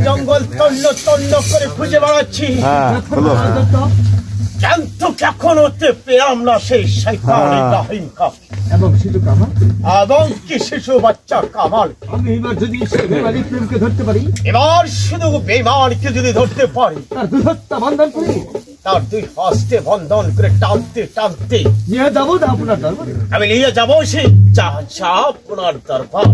জঙ্গল তন্ন তন্ন করে খুঁজে বেড়াচ্ছি, কিন্তু কখন হতে পেলাম না সেই এবং কি শিশু বাচ্চা কামাল। আমি এবার যদি প্রেমকে ধরতে পারি, এবার শুধু বেঈমানকে যদি ধরতে পারি, তার দুই হস্তে বন্ধন করে টানতে টানতে নিয়ে যাবো আপনার দরবারে। আমি নিয়ে যাবো সেই আপনার দরবার।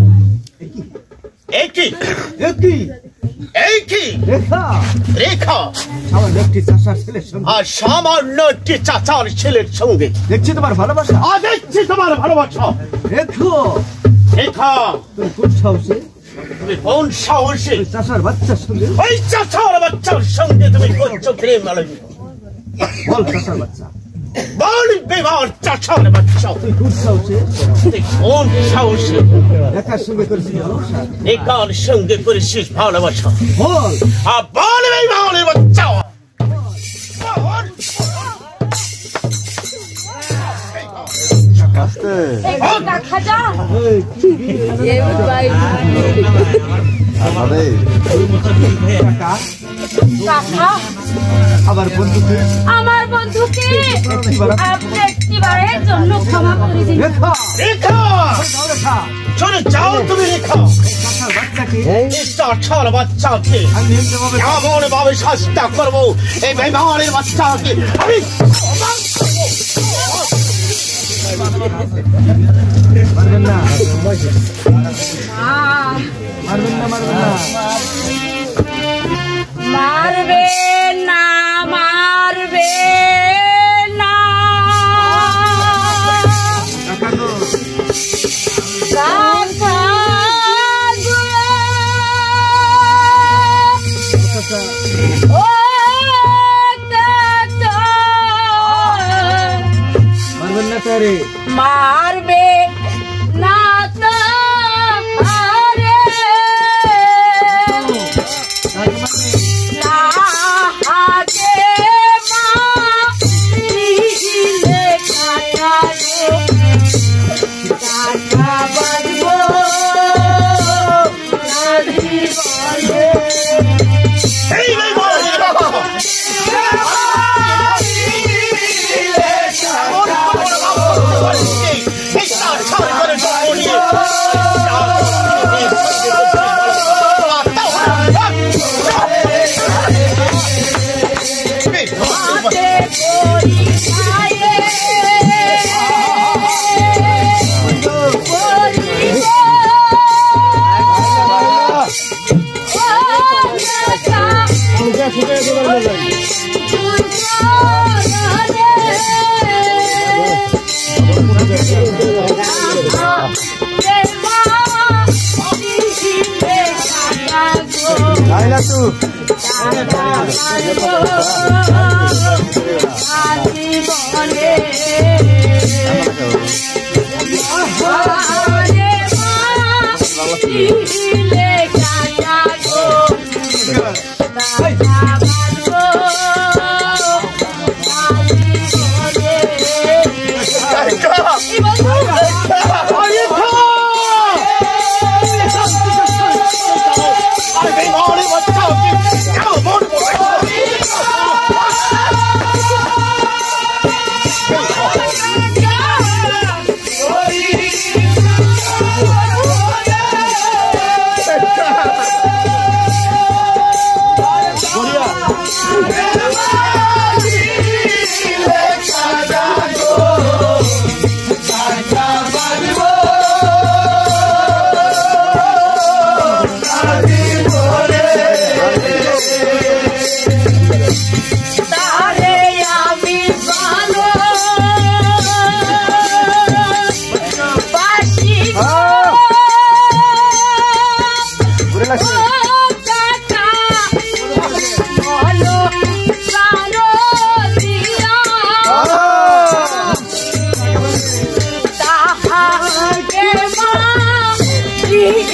সামান্য একটি চাচার ছেলের সঙ্গে দেখছি তোমার ভালোবাসা। দেখছি তোমার ভালোবাসা। তুমি কোন সাহসে চাচার বাচ্চার সঙ্গে, ওই চাচার বাচ্চার সঙ্গে তুমি করছো প্রেম? বল চাচার বাচ্চা, বল বেবার চাচার বাচ্চা, তুই কোন সাহসে, কোন সাহসে একার সঙ্গে করেছিস ভালোবাসা? একার সঙ্গে করেছিস ভালোবাসা? বল, বল বেবারের বাচ্চা। আমার বন্ধুকে আপনি একটিবারের জন্য ক্ষমা করে দিন। চলে যাও তুমি রেখা, চাচার বাচ্চাকে এমন ভাবে শাস্তি করবো, এই বেঈমানের বাচ্চাকে আমি মারবেন না, মারবে না, মারবে না। মারবেন না তারে, মারবে না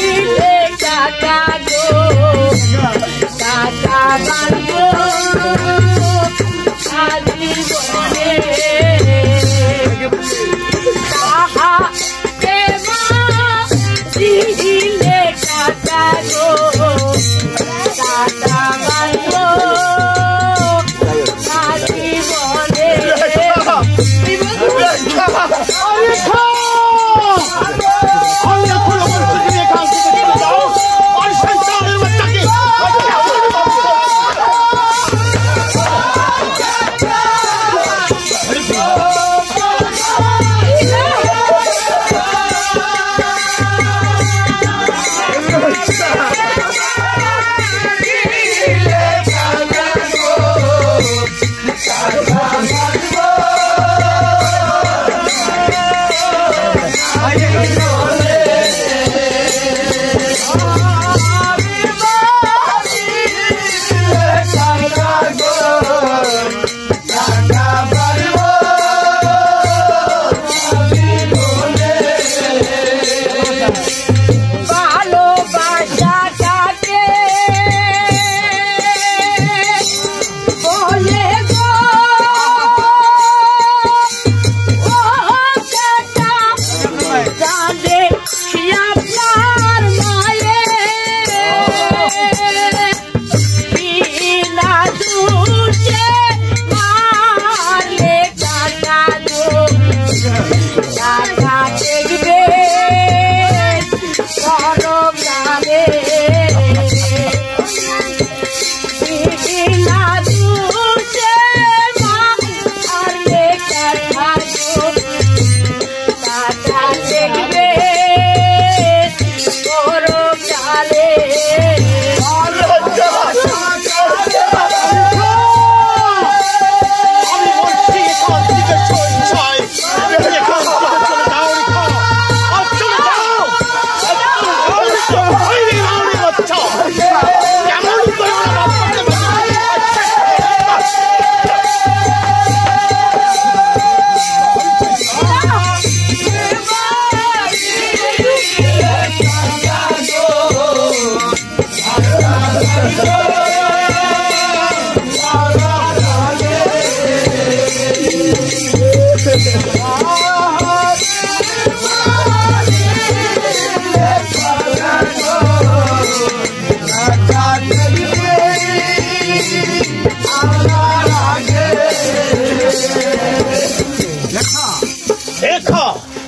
দিলে টাকা গো টাকা বানবো আজি বলে তাহা দেবা দিলে টাকা গো টাকা বানবো আজি বলে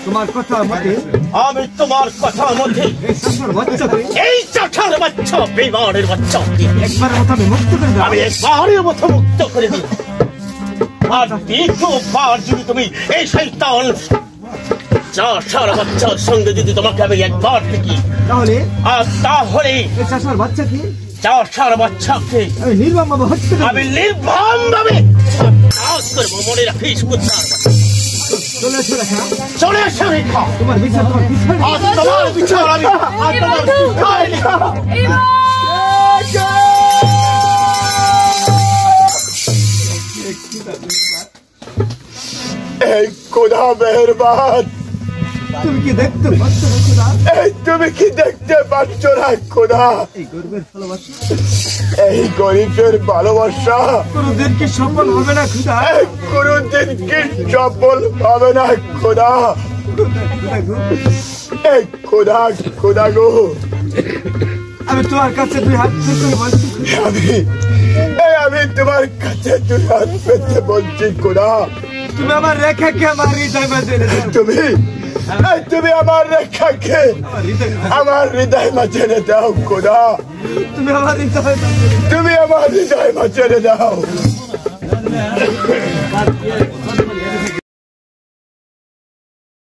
তোমার কথা মতে আমি তোমার কথা মতে এই চাঠার বাচ্চা বেমারের বাচ্চা একবারের মতো আমি মুক্ত করে আমি একবারের মতো মুক্ত করে দিই আর দ্বিতীয়বার যদি তুমি এই শয়তান চাঠার বাচ্চার সঙ্গে যদি তোমাকে আমি একবার দেখি তাহলে এই চাঠার বাচ্চাকে চাঠার বাচ্চাকে আমি নির্মম ভাবে হত্যা করব আমি নির্মম ভাবে হত্যা করব মনে রাখিস কুত্তার বাচ্চা চলে এসো রেখা তোমার বিচার তোমার বিচার আমি এই খোদা মেহেরবান তুমি কি দেখতে পাচ্ছ না খোদা এই তুমি কি দেখতে পাচ্ছ না খোদা এই গরিবের ভালোবাসা কোনদিন কি সফল হবে না খোদা কোনদিন কি সফল হবে না খোদা এই খোদা খোদা গো আমি তোমার কাছে দুই হাত পেতে বলছি আমি তোমার কাছে দুই হাত পেতে বলছি খোদা তুমি আমার রেখাকে আমার হৃদয় মাঝে তুমি আমার রেখাকে আমার হৃদয় মাঝে দাও খোদা তুমি আমার হৃদয় মাঝে দাও